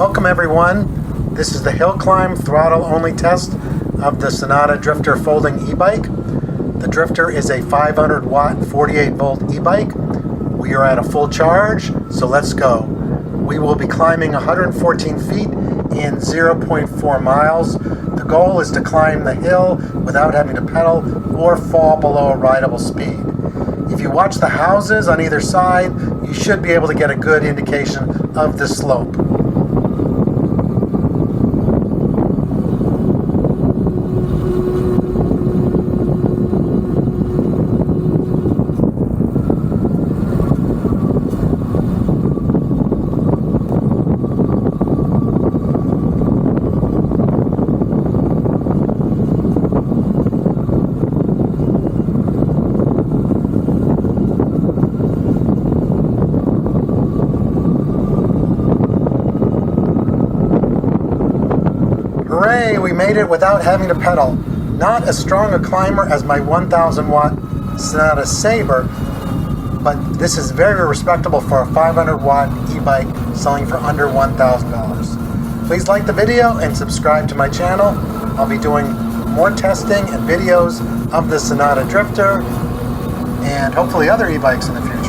Welcome everyone. This is the hill climb throttle only test of the Senada Drifter folding e-bike. The Drifter is a 500 watt 48 volt e-bike. We are at a full charge, so let's go. We will be climbing 114 feet in 0.4 miles. The goal is to climb the hill without having to pedal or fall below a rideable speed. If you watch the houses on either side, you should be able to get a good indication of the slope. Hooray, we made it without having to pedal. Not as strong a climber as my 1000 watt Senada Saber, but this is very respectable for a 500 watt e-bike selling for under $1,000. Please like the video and subscribe to my channel. I'll be doing more testing and videos of the Senada Drifter and hopefully other e-bikes in the future.